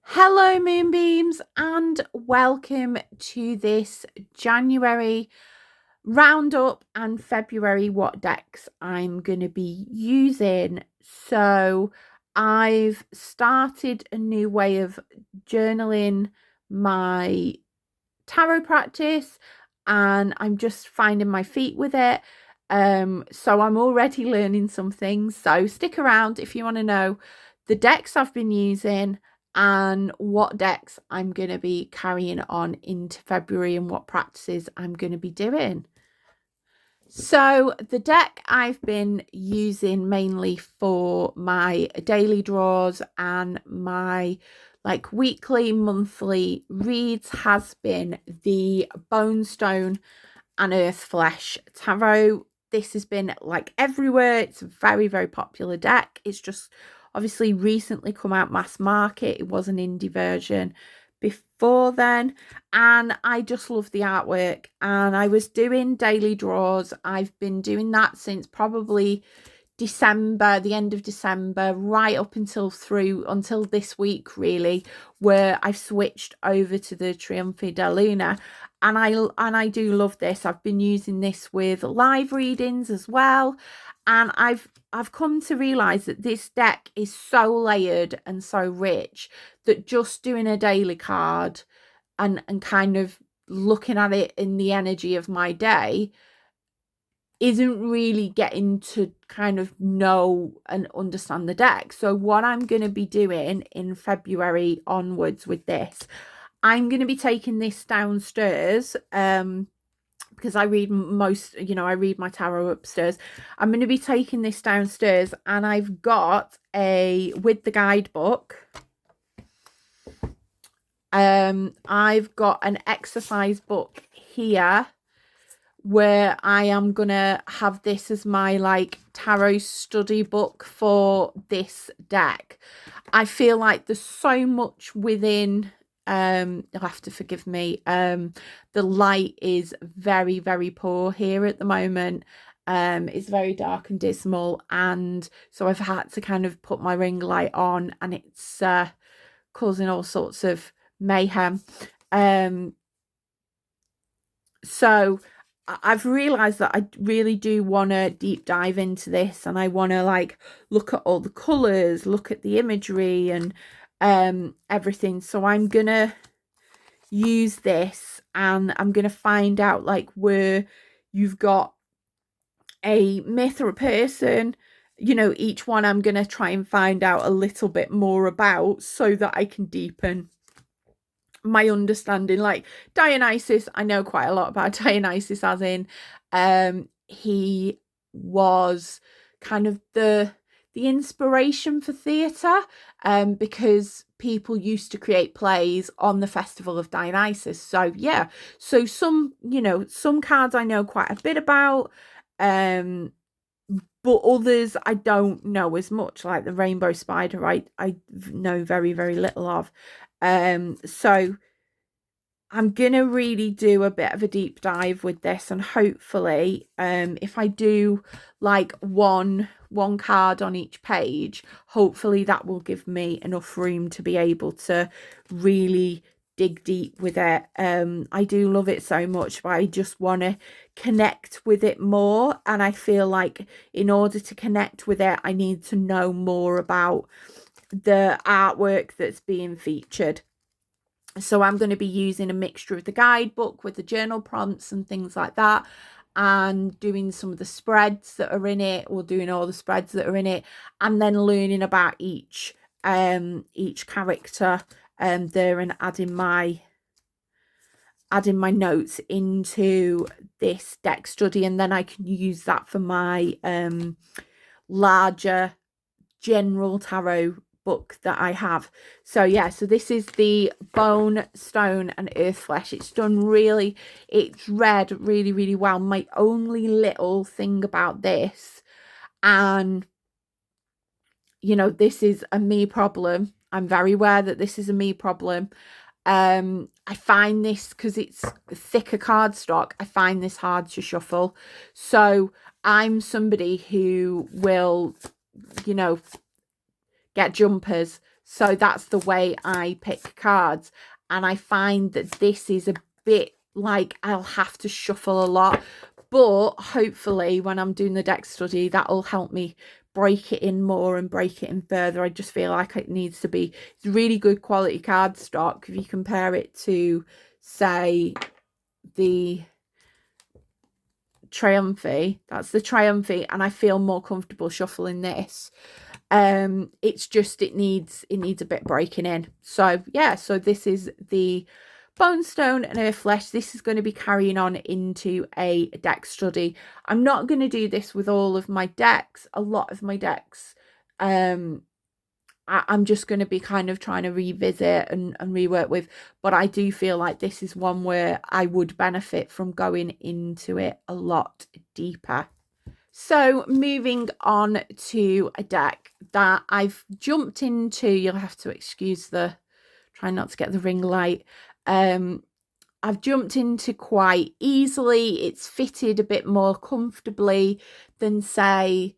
Hello, Moonbeams, and welcome to this January roundup and February what decks I'm going to be using. So, I've started a new way of journaling my tarot practice, and I'm just finding my feet with it. So I'm already learning some things. So stick around if you want to know the decks I've been using and what decks I'm going to be carrying on into February and what practices I'm going to be doing. So the deck I've been using mainly for my daily draws and my weekly, monthly reads has been the Bonestone and Earthflesh Tarot. This has been everywhere. It's a very, very popular deck. It's just obviously recently come out mass market. It was an indie version before then, and I just love the artwork. And I was doing daily draws. I've been doing that since probably December, the end of December, right up until this week, really, where I've switched over to the Trionfi de Luna, and I do love this. I've been using this with live readings as well, and I've come to realize that this deck is so layered and so rich that just doing a daily card and kind of looking at it in the energy of my day isn't really getting to kind of know and understand the deck. So what I'm going to be doing in February onwards with this, I'm going to be taking this downstairs because I read I read my tarot upstairs. I'm going to be taking this downstairs, and I've got with the guidebook, I've got an exercise book here where I am gonna have this as my tarot study book for this deck. I feel like there's so much within. You'll have to forgive me. The light is very, very poor here at the moment. It's very dark and dismal, and so I've had to kind of put my ring light on, and it's causing all sorts of mayhem. So I've realized that I really do want to deep dive into this, and I want to look at all the colors, look at the imagery and everything. So I'm gonna use this, and I'm gonna find out where you've got a myth or a person, each one I'm gonna try and find out a little bit more about so that I can deepen my understanding. Like Dionysus, I know quite a lot about Dionysus, as in he was kind of the inspiration for theatre, because people used to create plays on the festival of Dionysus. So yeah, so some cards I know quite a bit about, but others I don't know as much, like the Rainbow Spider I know very, very little of. So I'm gonna really do a bit of a deep dive with this, and hopefully if I do one card on each page, hopefully that will give me enough room to be able to really dig deep with it. I do love it so much, but I just want to connect with it more, and I feel like in order to connect with it I need to know more about the artwork that's being featured. So I'm going to be using a mixture of the guidebook with the journal prompts and things like that, and doing some of the spreads that are in it, or doing all the spreads that are in it, and then learning about each character there, and adding my notes into this deck study, and then I can use that for my larger general tarot book that I have. So yeah, so this is the Bone, Stone and Earthflesh. It's read really, really well. My only little thing about this, and this is a me problem, I'm very aware that this is a me problem. I find this, because it's thicker cardstock, I find this hard to shuffle. So I'm somebody who will get jumpers. So that's the way I pick cards. And I find that this is a bit like I'll have to shuffle a lot. But hopefully when I'm doing the deck study, that'll help me break it in more and break it in further. I just feel like it needs to be really good quality card stock. If you compare it to, say, the Triumphy, that's the Triumphy, and I feel more comfortable shuffling this. It's just it needs a bit breaking in. So yeah, so this is the Bone Stone and Earthflesh. This is going to be carrying on into a deck study. I'm not going to do this with all of my decks. A lot of my decks, I'm just going to be kind of trying to revisit and rework with, but I do feel like this is one where I would benefit from going into it a lot deeper. So moving on to a deck that I've jumped into, you'll have to excuse try not to get the ring light. I've jumped into quite easily. It's fitted a bit more comfortably than, say,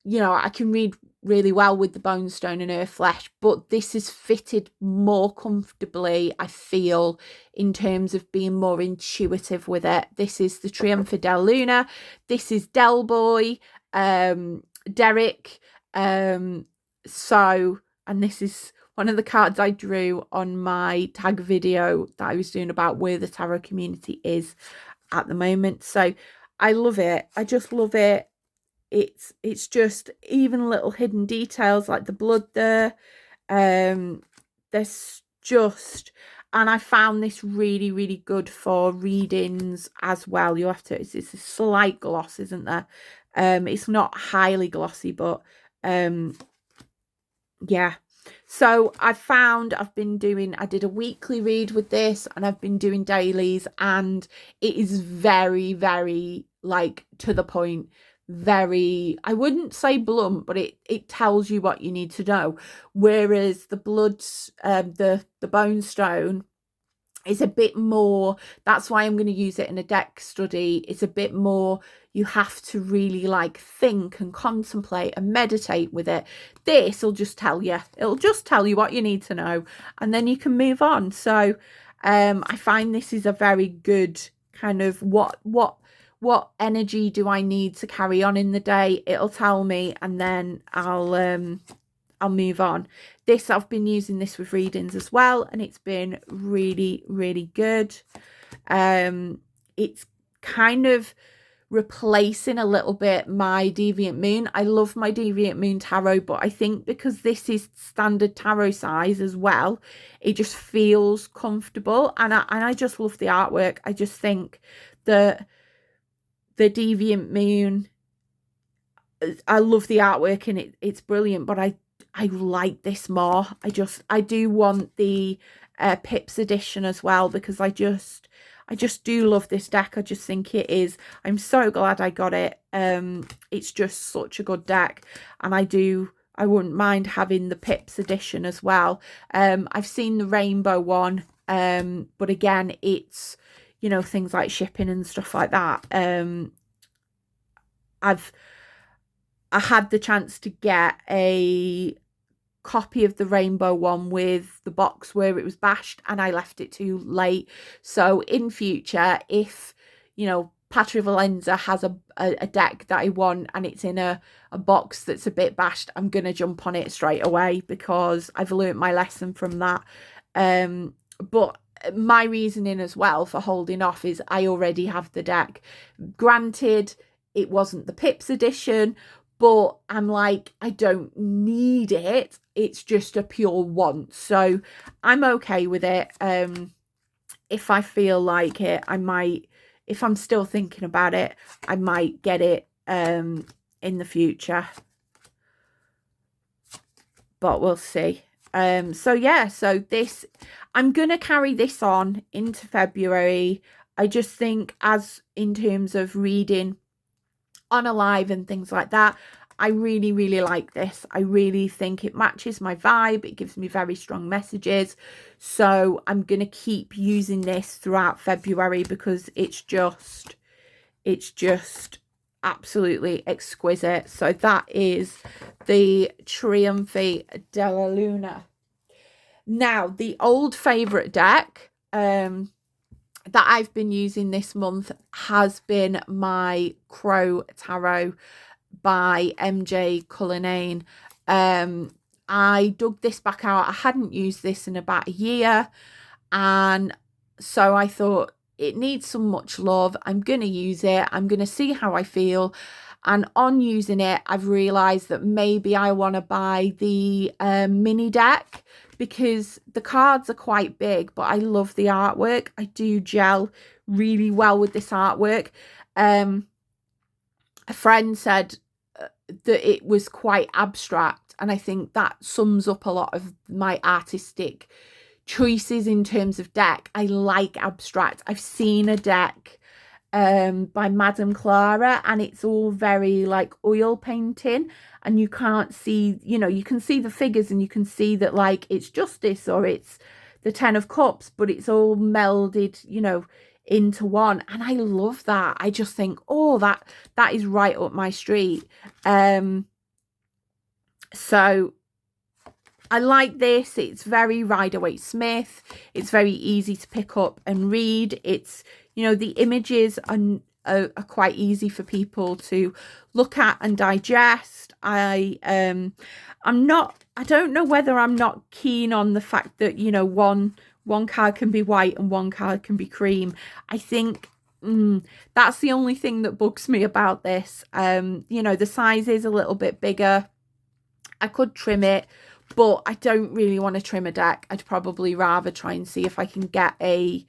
I can read really well with the Bone Stone and Earthflesh, but this is fitted more comfortably, I feel, in terms of being more intuitive with it. This is the Triumph Del Luna. This is Del Boy, Derek. And this is one of the cards I drew on my tag video that I was doing about where the tarot community is at the moment. So I love it. I just love it. It's just even little hidden details like the blood there. There's just, and I found this really, really good for readings as well. You have to, it's a slight gloss, isn't there? It's not highly glossy, but yeah. So I did a weekly read with this, and I've been doing dailies, and it is very, very like to the point. Very, I wouldn't say blunt, but it tells you what you need to know. Whereas the the Bone Stone is a bit more, that's why I'm going to use it in a deck study. It's a bit more, you have to really like think and contemplate and meditate with it. This will just tell you, it'll just tell you what you need to know, and then you can move on. So I find this is a very good kind of what energy do I need to carry on in the day. It'll tell me, and then I'll move on. I've been using this with readings as well, and it's been really, really good. It's kind of replacing a little bit my Deviant Moon. I love my Deviant Moon tarot, but I think because this is standard tarot size as well, it just feels comfortable, and I just love the artwork. I just think that the Deviant Moon, I love the artwork and it's brilliant, but I like this more. I do want the Pips edition as well, because I just do love this deck. I just think it is, I'm so glad I got it. It's just such a good deck, and I wouldn't mind having the Pips edition as well. I've seen the rainbow one, but again, it's, things like shipping and stuff like that. I had the chance to get a copy of the rainbow one with the box where it was bashed, and I left it too late. So in future, if Patria Valenza has a deck that I want and it's in a box that's a bit bashed, I'm gonna jump on it straight away, because I've learnt my lesson from that. But my reasoning as well for holding off is I already have the deck. Granted, it wasn't the Pips edition, but I'm like, I don't need it. It's just a pure want. So I'm okay with it. If I feel like it, I might, if I'm still thinking about it, I might get it in the future. But we'll see. So yeah, so this, I'm going to carry this on into February. I just think, as in terms of reading on a live and things like that, I really, really like this. I really think it matches my vibe. It gives me very strong messages. So I'm going to keep using this throughout February, because it's just absolutely exquisite. So that is the Trionfi della Luna. Now, the old favourite deck that I've been using this month has been my Crow Tarot by MJ Cullinane. I dug this back out. I hadn't used this in about a year, and so I thought it needs some much love. I'm going to use it. I'm going to see how I feel. And on using it, I've realised that maybe I want to buy the mini deck, because the cards are quite big, but I love the artwork. I do gel really well with this artwork. A friend said that it was quite abstract, and I think that sums up a lot of my artistic choices in terms of deck. I like abstract. I've seen a deck by Madame Clara, and it's all very like oil painting, and you can't see, you know, you can see the figures and you can see that like it's Justice or it's the 10 of Cups, but it's all melded, you know, into one. And I love that. I just think, oh, that is right up my street. So I like this. It's very Rider-Waite-Smith. It's very easy to pick up and read. It's, you know, the images are quite easy for people to look at and digest. I don't know whether I'm not keen on the fact that, you know, one card can be white and one card can be cream. I think that's the only thing that bugs me about this. You know, the size is a little bit bigger. I could trim it, but I don't really want to trim a deck. I'd probably rather try and see if I can get a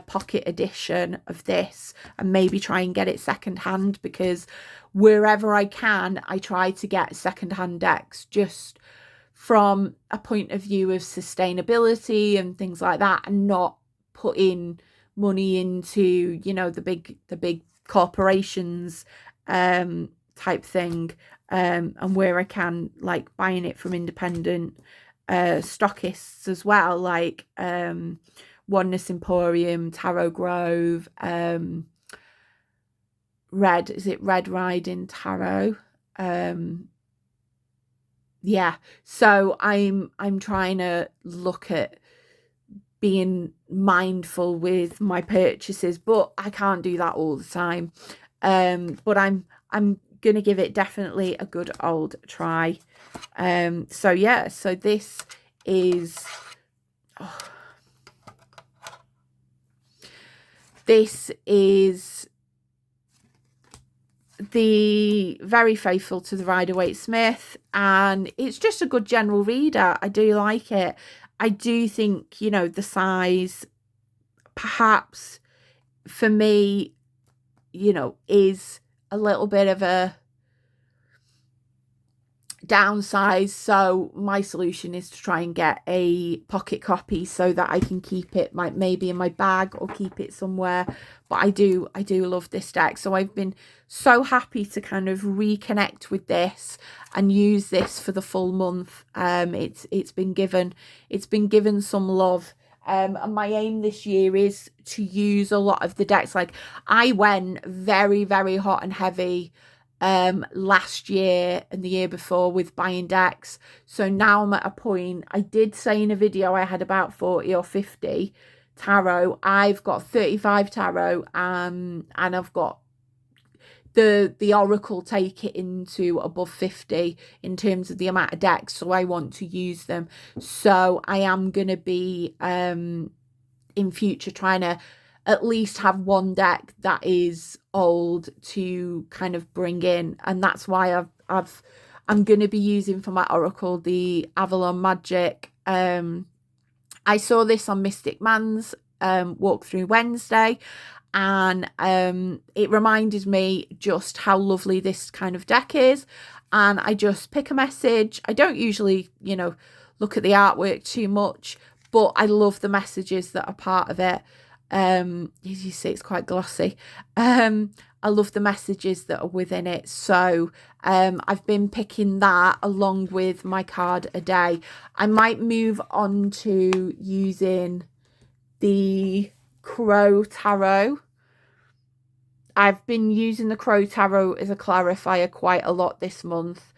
pocket edition of this and maybe try and get it secondhand, because wherever I can, I try to get secondhand decks just from a point of view of sustainability and things like that, and not putting money into, you know, the big corporations type thing. And where I can, like buying it from independent stockists as well, like Oneness Emporium, Tarot Grove, Red Riding Tarot. Yeah, so I'm trying to look at being mindful with my purchases, but I can't do that all the time. But I'm gonna give it definitely a good old try. So yeah, so this is the Very Faithful to the Rider-Waite-Smith, and it's just a good general reader. I do like it. I do think, you know, the size perhaps for me, you know, is a little bit of a downsize. So my solution is to try and get a pocket copy so that I can keep it maybe in my bag or keep it somewhere. But I do love this deck. So I've been so happy to kind of reconnect with this and use this for the full month. It's been given some love. And my aim this year is to use a lot of the decks. Like, I went very, very hot and heavy last year and the year before with buying decks. So now I'm at a point, I did say in a video I had about 40 or 50 tarot. I've got 35 tarot, and I've got the Oracle take it into above 50 in terms of the amount of decks, so I want to use them. So I am going to be in future trying to at least have one deck that is old to kind of bring in, and that's why I'm going to be using for my Oracle the Avalon Magic. I saw this on Mystic Man's walkthrough Wednesday, and it reminded me just how lovely this kind of deck is. And I just pick a message. I don't usually, you know, look at the artwork too much, but I love the messages that are part of it. As you see, it's quite glossy. I love the messages that are within it. So I've been picking that along with my card a day. I might move on to using the Crow Tarot I've been using the Crow Tarot as a clarifier quite a lot this month,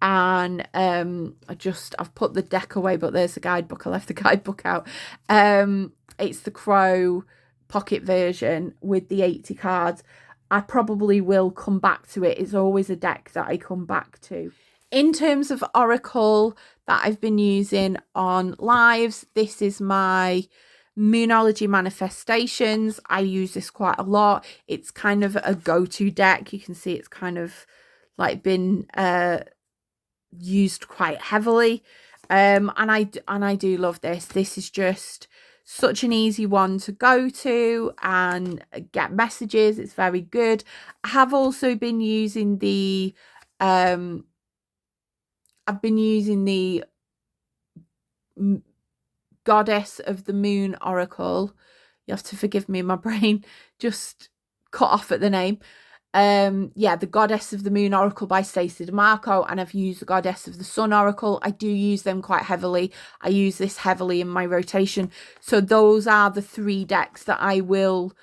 and I've put the deck away, but there's the guidebook. I left the guidebook out. It's the Crow pocket version with the 80 cards. I probably will come back to it. It's always a deck that I come back to. In terms of Oracle that I've been using on lives, this is my Moonology Manifestations. I use this quite a lot. It's kind of a go-to deck. You can see it's kind of like been used quite heavily. And I do love this. This is just such an easy one to go to and get messages. It's very good. I have also been using the Goddess of the Moon Oracle. You have to forgive me, my brain just cut off at the name. The Goddess of the Moon Oracle by Stacey DeMarco, and I've used the Goddess of the Sun Oracle. I do use them quite heavily. I use this heavily in my rotation. So those are the 3 decks that I will,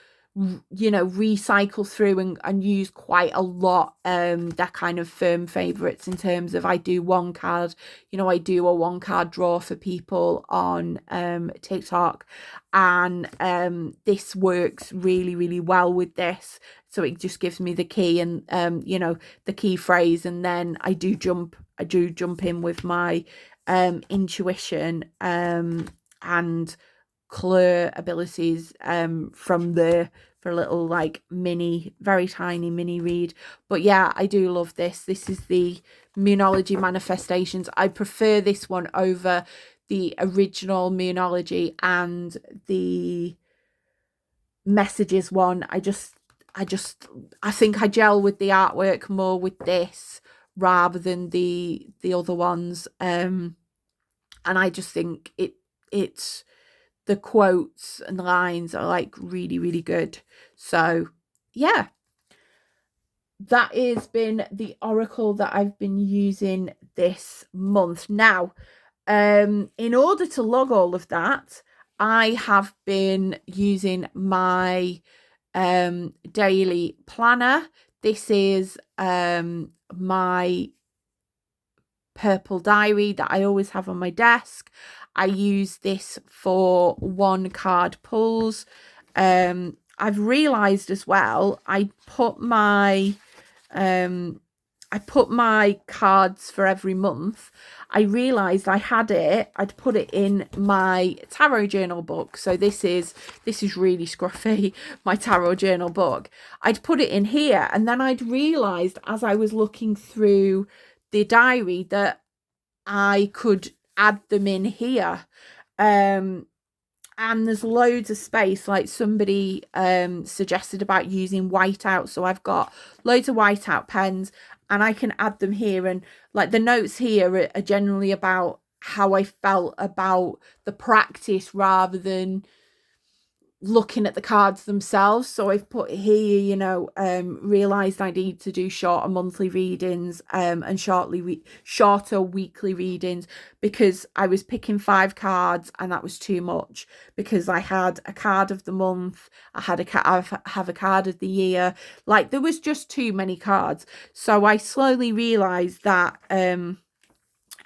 you know, recycle through and use quite a lot. They're kind of firm favorites in terms of I do 1 card, you know, I do a 1 card draw for people on TikTok, and this works really, really well with this. So it just gives me the key and you know, the key phrase, and then I do jump in with my intuition and clear abilities from there for a little like very tiny mini read. But yeah, I do love this. This is the Moonology Manifestations. I prefer this one over the original Moonology and the Messages one. I think I gel with the artwork more with this rather than the other ones. And I just think it's the quotes and the lines are like really, really good. So yeah, that has been the Oracle that I've been using this month. Now, in order to log all of that, I have been using my daily planner. This is my purple diary that I always have on my desk. I use this for 1 card pulls. I've realized as well, I put my cards for every month. I realized I'd put it in my tarot journal book. So this is really scruffy, my tarot journal book. I'd put it in here, and then I'd realized as I was looking through the diary that I could add them in here. And there's loads of space, like somebody suggested about using whiteout. So I've got loads of whiteout pens and I can add them here. And like the notes here are generally about how I felt about the practice rather than looking at the cards themselves. So I've put here, you know, realized I need to do shorter monthly readings and shorter weekly readings, because I was picking 5 cards and that was too much, because I had a card of the month, I have a card of the year, like there was just too many cards. So I slowly realized that and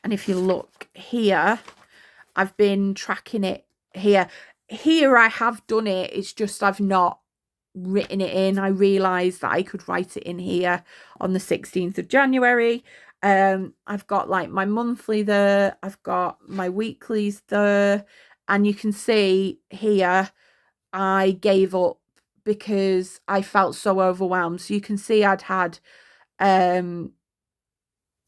if you look here, I've been tracking it here. Here I have done it, it's just I've not written it in. I realised that I could write it in here on the 16th of January. I've got like my monthly there, I've got my weeklies there, and you can see here I gave up because I felt so overwhelmed. So you can see I'd had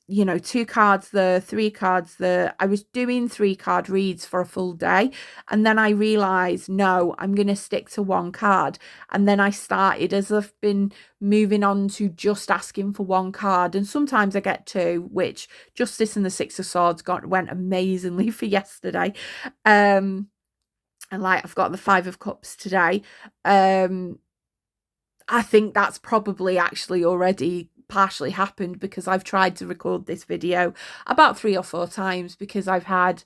you know, 2 cards there, 3 cards there. I was doing 3 card reads for a full day, and then I realized, no, I'm going to stick to 1 card. And then I started, as I've been moving on to just asking for 1 card, and sometimes I get 2, which Justice and the 6 of Swords went amazingly for yesterday. And like I've got the 5 of Cups today. I think that's probably actually already partially happened, because I've tried to record this video about 3 or 4 times, because I've had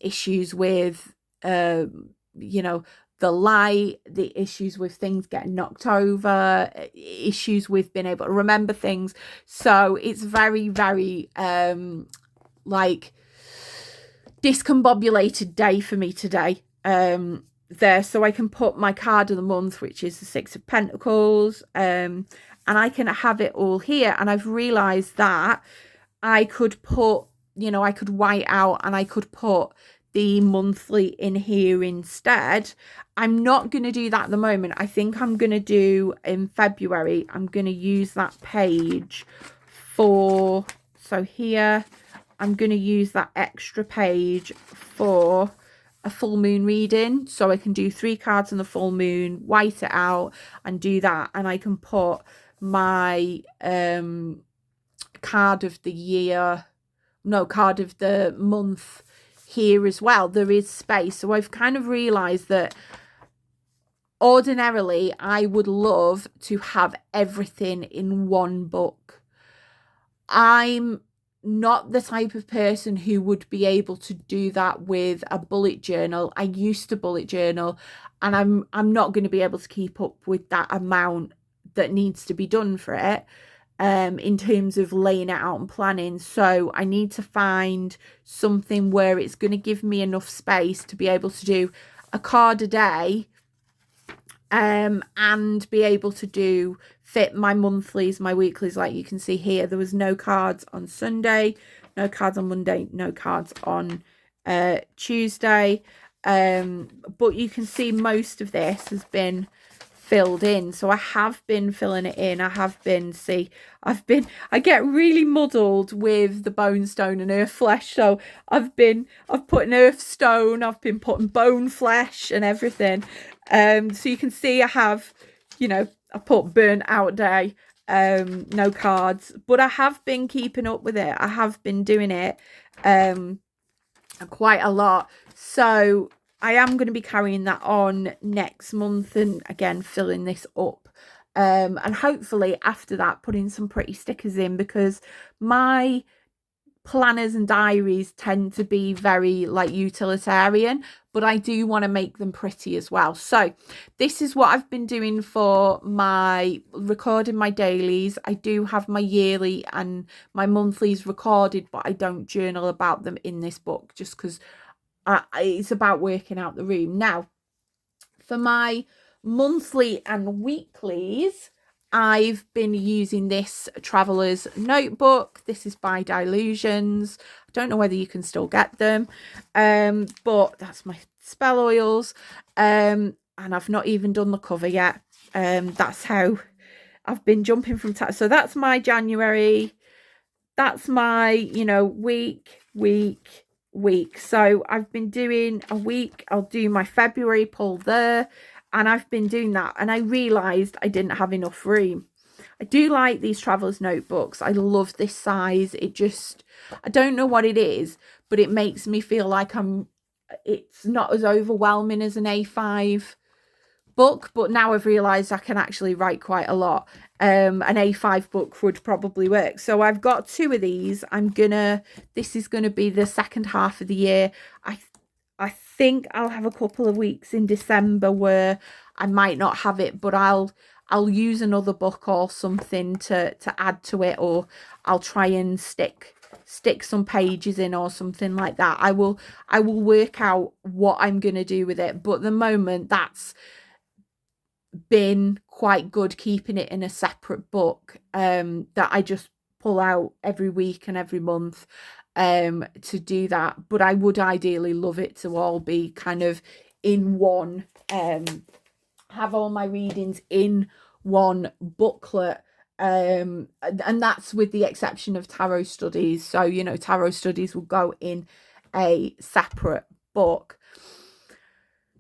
issues with you know, the light, the issues with things getting knocked over, issues with being able to remember things. So it's very, very like discombobulated day for me today. There, so I can put my card of the month, which is the Six of Pentacles, and I can have it all here. And I've realized that I could put, you know, I could white out and I could put the monthly in here instead. I'm not going to do that at the moment. I think I'm going to do in February, I'm going to use that page for, so here, I'm going to use that extra page for a full moon reading. So I can do 3 cards on the full moon, white it out and do that. And I can put my card of the year, no, card of the month here as well. There is space. So I've kind of realized that ordinarily I would love to have everything in one book. I'm not the type of person who would be able to do that with a bullet journal. I used to bullet journal, and I'm not going to be able to keep up with that amount that needs to be done for it in terms of laying it out and planning. So I need to find something where it's going to give me enough space to be able to do a card a day, and be able to fit my monthlies, my weeklies. Like you can see here, there was no cards on Sunday, no cards on Monday, no cards on Tuesday, but you can see most of this has been filled in. So I have been filling it in. I get really muddled with the bone stone and earth flesh. So I've put an earth stone, I've been putting bone flesh and everything. So you can see I have, you know, I put burnt out day, no cards, but I have been keeping up with it. I have been doing it quite a lot. So I am going to be carrying that on next month and again filling this up, and hopefully after that putting some pretty stickers in, because my planners and diaries tend to be very like utilitarian, but I do want to make them pretty as well. So this is what I've been doing for my recording my dailies. I do have my yearly and my monthlies recorded, but I don't journal about them in this book just because it's about working out the room. Now, for my monthly and weeklies, I've been using this Traveler's Notebook. This is by Dylusions. I don't know whether you can still get them, but that's my spell oils. And I've not even done the cover yet. That's how I've been jumping from so that's my January. That's my, you know, week. So I've been doing a week. I'll do my February pull there, and I've been doing that, and I realized I didn't have enough room. I do like these Traveler's Notebooks. I love this size. It just, I don't know what it is, but it makes me feel like it's not as overwhelming as an A5 book, but now I've realized I can actually write quite a lot. An A5 book would probably work. So I've got 2 of these. This is gonna be the second half of the year. I think I'll have a couple of weeks in December where I might not have it, but I'll use another book or something to add to it, or I'll try and stick some pages in or something like that. I will work out what I'm gonna do with it, but at the moment that's been quite good, keeping it in a separate book that I just pull out every week and every month to do that. But I would ideally love it to all be kind of in one, have all my readings in one booklet, and that's with the exception of tarot studies. So, you know, tarot studies will go in a separate book.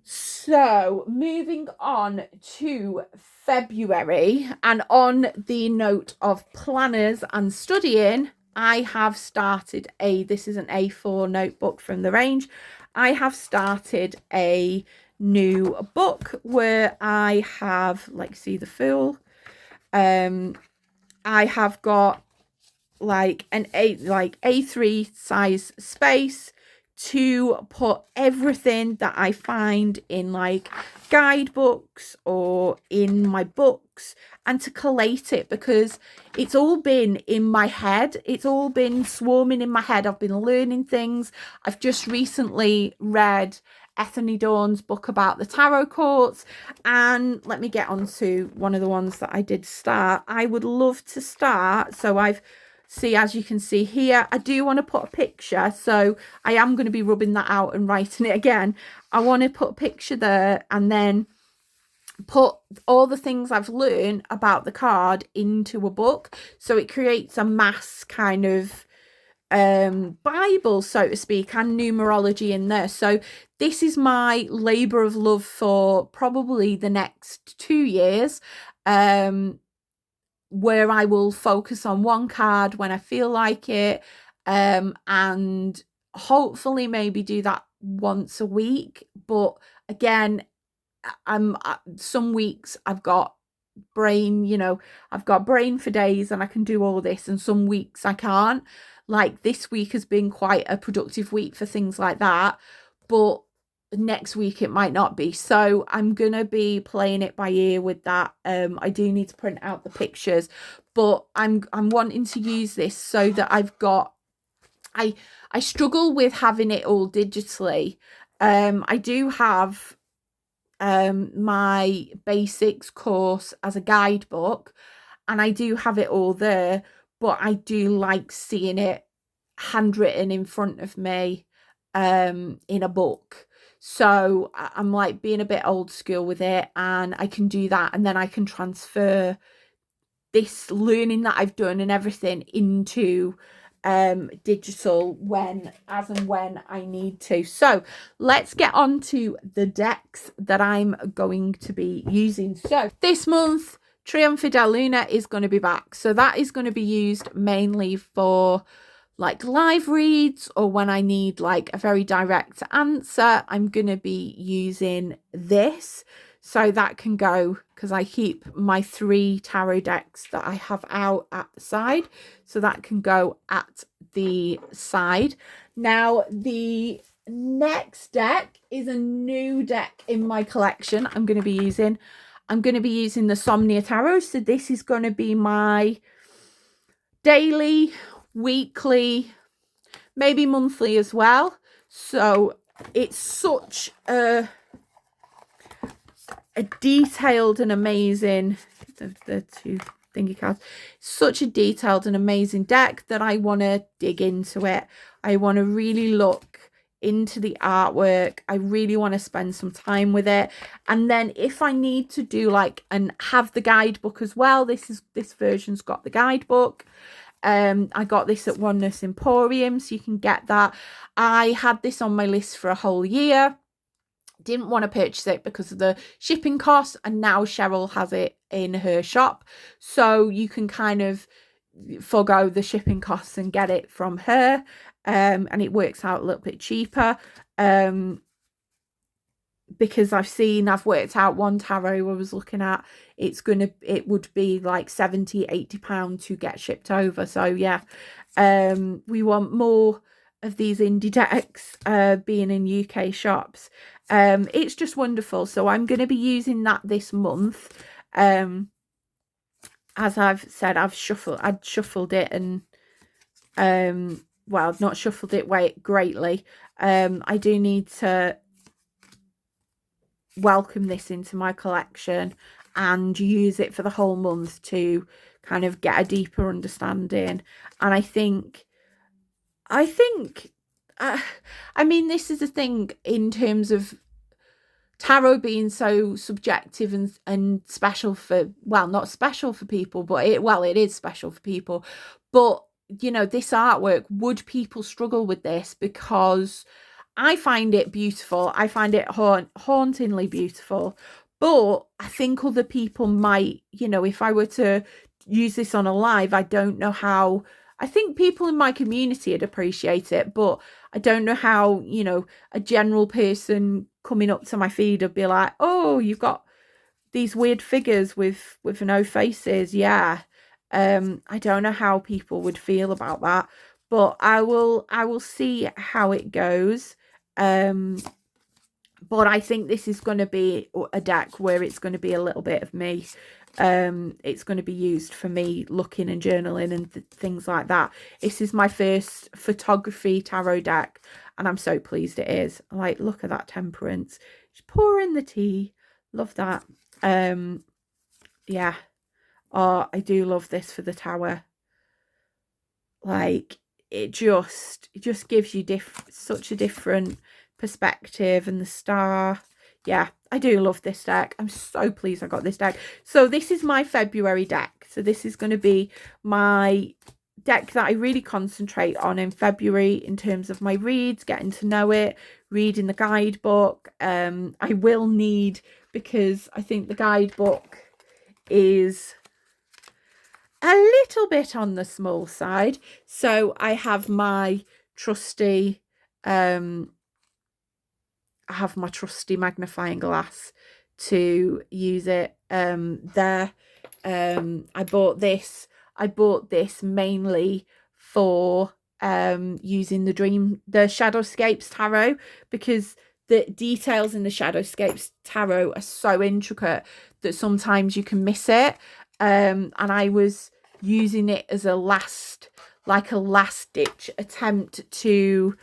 So moving on to February, and on the note of planners and studying, I have started this is an A4 notebook from the range. I have started a new book where I have, like, see the Fool. I have got like an A3 size space, to put everything that I find in like guidebooks or in my books and to collate it, because it's all been in my head. It's all been swarming in my head. I've been learning things. I've just recently read Ethony Dawn's book about the tarot courts, and let me get on to one of the ones that I did start. I would love to start, so as you can see here, I do want to put a picture, so I am going to be rubbing that out and writing it again. I want to put a picture there and then put all the things I've learned about the card into a book, so it creates a mass kind of Bible, so to speak, and numerology in there. So this is my labor of love for probably the next 2 years, where I will focus on one card when I feel like it, and hopefully maybe do that once a week. But again, some weeks I've got brain, I've got brain for days and I can do all this, and some weeks I can't. Like this week has been quite a productive week for things like that, but next week it might not be. So I'm gonna be playing it by ear with that. I do need to print out the pictures, but I'm wanting to use this so that I've got, I struggle with having it all digitally. I do have my basics course as a guidebook, and I do have it all there, but I do like seeing it handwritten in front of me in a book. So I'm like being a bit old school with it, and I can do that, and then I can transfer this learning that I've done and everything into digital when I need to. So let's get on to the decks that I'm going to be using. So this month Trionfo della Luna is going to be back, so that is going to be used mainly for like live reads, or when I need like a very direct answer, I'm going to be using this. So that can go, because I keep my 3 tarot decks that I have out at the side, so that can go at the side. Now the next deck is a new deck in my collection. I'm going to be using the Somnia Tarot. So this is going to be my daily, weekly, maybe monthly as well. So it's such a detailed and amazing, the 2 thingy cards, such a detailed and amazing deck that I want to dig into it. I want to really look into the artwork. I really want to spend some time with it, and then if I need to do like and have the guidebook as well, this version's got the guidebook. I got this at Oneness Emporium, so you can get that. I had this on my list for a whole year, didn't want to purchase it because of the shipping costs, and now Cheryl has it in her shop, so you can kind of forgo the shipping costs and get it from her, and it works out a little bit cheaper, because I've worked out one tarot I was looking at, it would be like £70-80 to get shipped over. So yeah, we want more of these indie decks being in UK shops. It's just wonderful. So I'm going to be using that this month. As I've said, I'd shuffled it, and well, not shuffled it greatly. I do need to welcome this into my collection and use it for the whole month to kind of get a deeper understanding. And I mean, this is a thing in terms of tarot being so subjective and special for, well, not special for people, but it is special for people. But, this artwork, would people struggle with this? Because I find it beautiful. I find it hauntingly beautiful. But I think other people might, if I were to use this on a live, I don't know how. I think people in my community would appreciate it, but I don't know how, a general person coming up to my feed would be like, oh, you've got these weird figures with no faces. Yeah. I don't know how people would feel about that. but I will see how it goes. But I think this is going to be a deck where it's going to be a little bit of me. It's going to be used for me looking and journaling and things like that. This is my first photography tarot deck, and I'm so pleased it is. Like, look at that temperance. Just pouring the tea. Love that. Yeah. Oh, I do love this for the tower. Like, it just gives you such a different perspective. And the star, yeah, I do love this deck. I'm so pleased I got this deck. So this is my February deck. So this is going to be my deck that I really concentrate on in February in terms of my reads, getting to know it, reading the guidebook. I will need, because I think the guidebook is a little bit on the small side, so I have my trusty magnifying glass to use it. I bought this mainly for using the Shadowscapes tarot, because the details in the Shadowscapes tarot are so intricate that sometimes you can miss it. And I was using it as a last ditch attempt to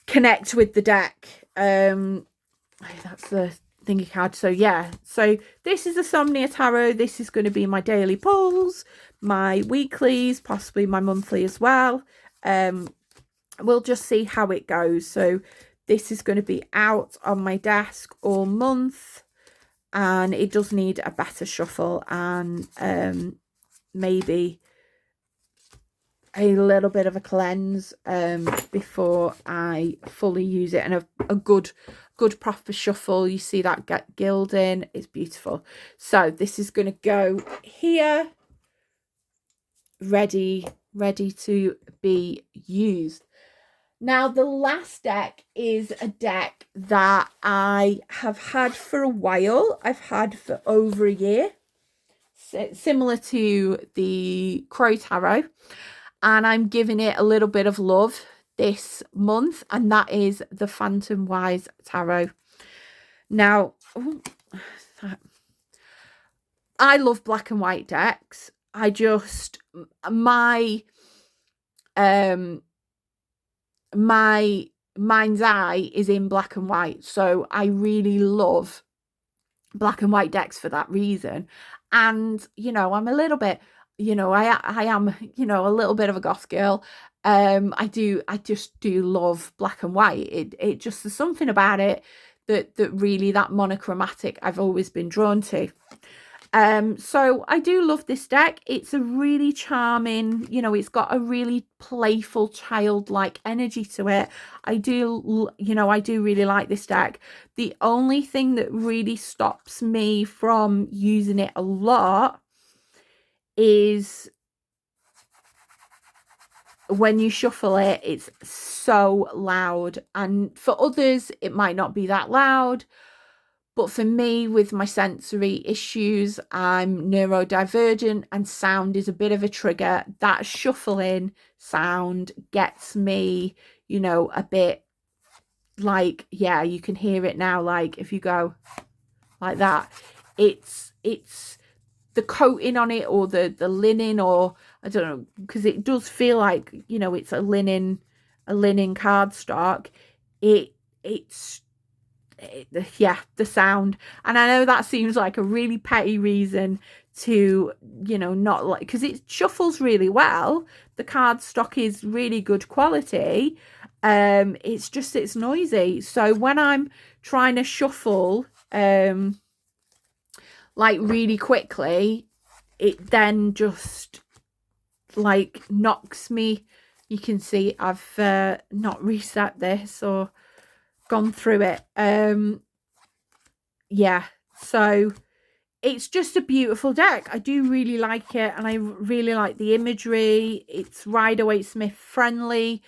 connect with the deck. That's the thingy card. So yeah, so this is the Somnia Tarot. This is going to be my daily pulls, my weeklies, possibly my monthly as well. We'll just see how it goes. So this is going to be out on my desk all month, and it does need a better shuffle and maybe a little bit of a cleanse before I fully use it, and a good proper shuffle. You see that gilding, it's beautiful. So this is going to go here, ready to be used. Now, the last deck is a deck that I have had for a while. I've had for over a year, similar to the Crow Tarot, and I'm giving it a little bit of love this month, and that is the Phantom Wise Tarot. Now, I love black and white decks. I just, my mind's eye is in black and white, so I really love black and white decks for that reason. And I'm a little bit, I am a little bit of a goth girl. I just do love black and white. It just, there's something about it that really, that monochromatic, I've always been drawn to. So I do love this deck. It's a really charming, it's got a really playful, childlike energy to it. I do really like this deck. The only thing that really stops me from using it a lot is when you shuffle it, it's so loud. And for others, it might not be that loud. But for me, with my sensory issues, I'm neurodivergent, and sound is a bit of a trigger. That shuffling sound gets me, a bit like, yeah, you can hear it now. Like if you go like that, it's the coating on it, or the linen, or I don't know, because it does feel like, it's a linen cardstock. It's the sound. And I know that seems like a really petty reason to not like, because it shuffles really well, the cardstock is really good quality, it's just, it's noisy. So when I'm trying to shuffle like really quickly, it then just like knocks me. You can see I've not reset this or gone through it. Yeah, so it's just a beautiful deck. I do really like it, and I really like the imagery. It's Rider-Waite-Smith friendly,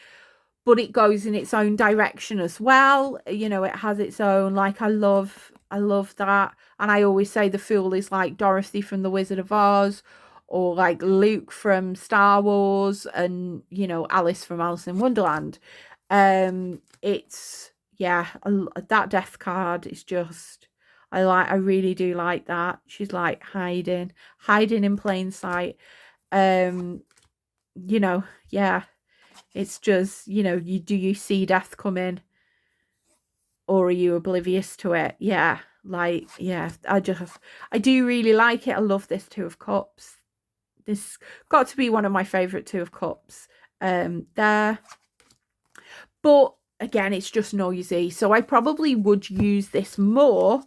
but it goes in its own direction as well. It has its own, like, I love that. And I always say the Fool is like Dorothy from The Wizard of Oz, or like Luke from Star Wars, and Alice from Alice in Wonderland. It's that death card is just, I really do like that. She's like hiding in plain sight. Yeah, it's just, you see death coming, or are you oblivious to it? Yeah, I do really like it. I love this Two of Cups. This got to be one of my favorite Two of Cups there. But again, it's just noisy, so I probably would use this more,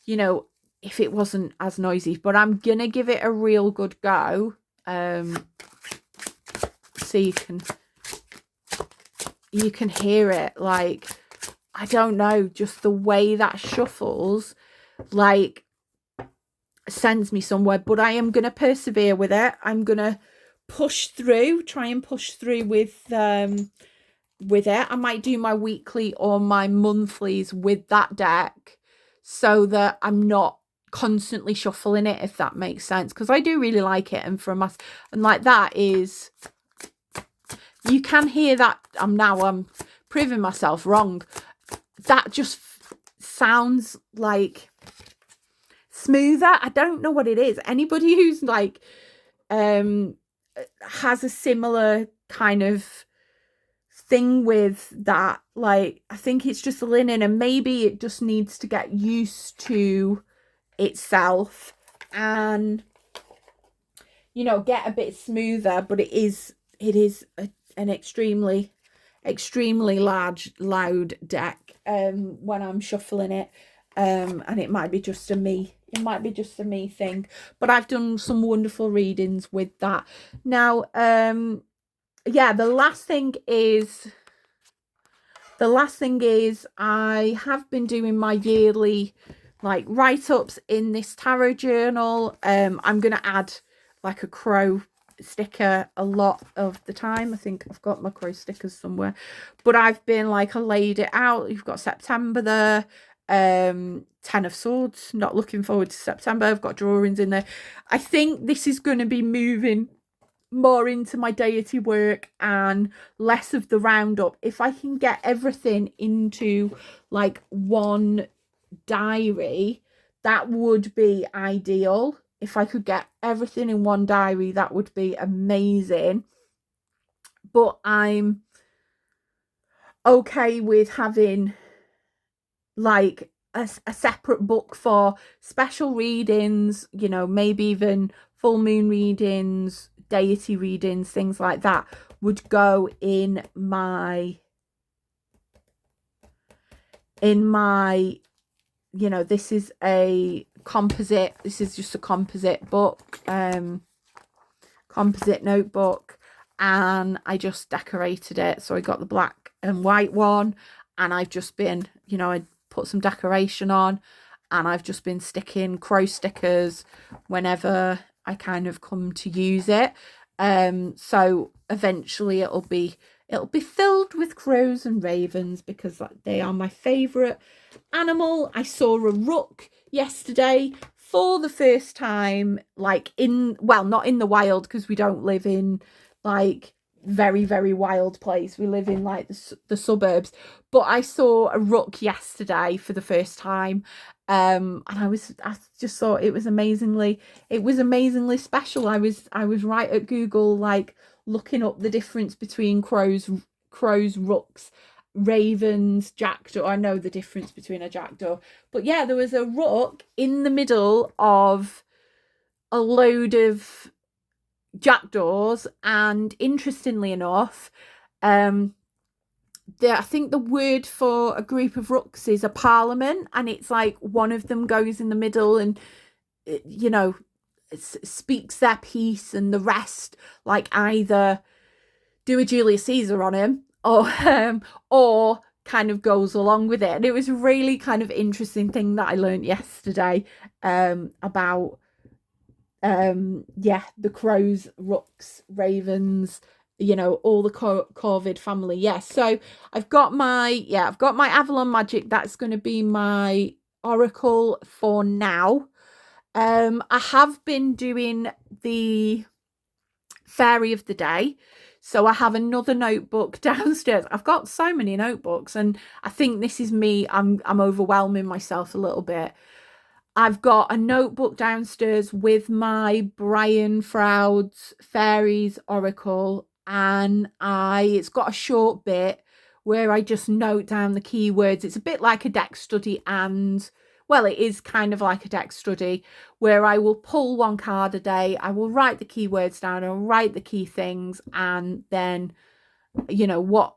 if it wasn't as noisy. But I'm gonna give it a real good go, so you can hear it. Like, I don't know, just the way that shuffles, like, sends me somewhere. But I am gonna persevere with it. I'm gonna try and push through with it. I might do my weekly or my monthlies with that deck, so that I'm not constantly shuffling it, if that makes sense, because I do really like it. And and like that is, you can hear that. I'm proving myself wrong. That just sounds like smoother. I don't know what it is. Anybody who's like has a similar kind of thing with that, like, I think it's just linen, and maybe it just needs to get used to itself and get a bit smoother. But it is an extremely large, loud deck when I'm shuffling it, and it might be just a me thing, but I've done some wonderful readings with that. Now yeah, the last thing is I have been doing my yearly like write-ups in this tarot journal. I'm gonna add like a crow sticker a lot of the time. I think I've got my crow stickers somewhere, but I've been like, I laid it out. You've got September there, 10 of Swords, not looking forward to September. I've got drawings in there. I think this is going to be moving more into my deity work and less of the roundup. If I can get everything into like one diary, that would be ideal. If I could get everything in one diary, that would be amazing. But I'm okay with having like a separate book for special readings, maybe even full moon readings, deity readings, things like that would go in my this is a composite, this is just a composite book, composite notebook, and I just decorated it. So I got the black and white one, and I've just been, I put some decoration on, and I've just been sticking crow stickers whenever I kind of come to use it. So eventually it'll be filled with crows and ravens, because they are my favorite animal. I saw a rook yesterday for the first time, like not in the wild, because we don't live in like very, very wild place. We live in like the suburbs, but I saw a rook yesterday for the first time, and I just thought it was amazingly special. I was right at Google, like looking up the difference between crows, rooks, ravens, jackdaw. I know the difference between a jackdaw, but yeah, there was a rook in the middle of a load of jackdaws, and interestingly enough, I think the word for a group of rooks is a parliament, and it's like one of them goes in the middle and speaks their piece, and the rest like either do a Julius Caesar on him or kind of goes along with it. And it was a really kind of interesting thing that I learned yesterday about the crows, rooks, ravens, all the corvid family. Yes. So I've got my Avalon Magic. That's going to be my oracle for now. I have been doing the fairy of the day. So I have another notebook downstairs. I've got so many notebooks, and I think this is me. I'm overwhelming myself a little bit. I've got a notebook downstairs with my Brian Froud's Fairies Oracle, and it's got a short bit where I just note down the keywords. It's a bit like a deck study, and well, it is kind of like a deck study where I will pull one card a day. I will write the keywords down, I'll write the key things, and then what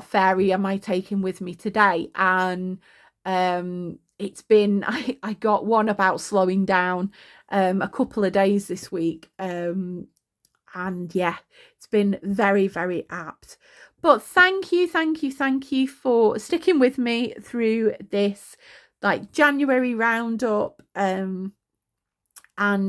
fairy am I taking with me today? And it's been I got one about slowing down a couple of days this week, and yeah, it's been very, very apt. But thank you for sticking with me through this like January roundup and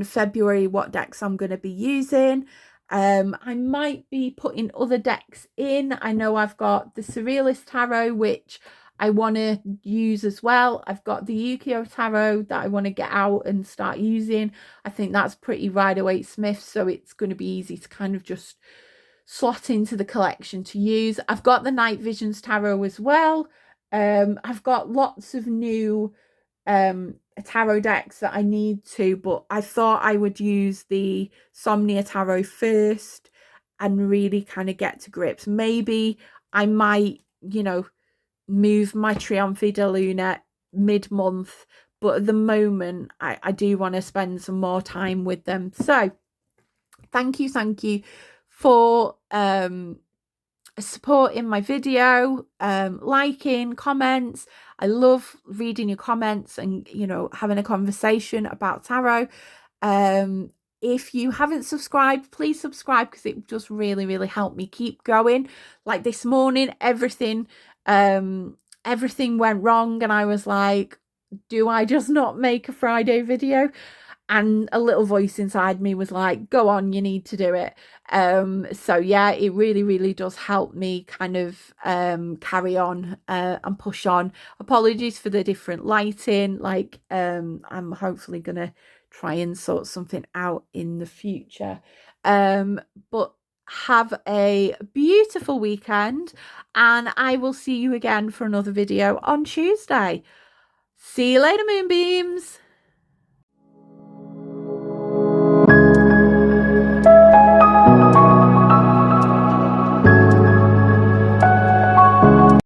February what decks I'm going to be using. I might be putting other decks in. I know I've got the Surrealist Tarot, which I want to use as well. I've got the Yu-Gi-Oh Tarot that I want to get out and start using. I think that's pretty Rider-Waite-Smith, so it's going to be easy to kind of just slot into the collection to use. I've got the Night Visions Tarot as well. I've got lots of new tarot decks that I need to, but I thought I would use the Somnia Tarot first and really kind of get to grips. Maybe I might, move my Triomphe de Luna mid-month, but at the moment I do want to spend some more time with them. So thank you for supporting my video, liking, comments. I love reading your comments and having a conversation about tarot. If you haven't subscribed, please subscribe, because it just really help me keep going. Like this morning, everything went wrong, and I was like, do I just not make a Friday video? And a little voice inside me was like, go on, you need to do it. So yeah, it really does help me kind of carry on and push on. Apologies for the different lighting. Like I'm hopefully gonna try and sort something out in the future. But have a beautiful weekend, and I will see you again for another video on Tuesday. See you later, Moonbeams.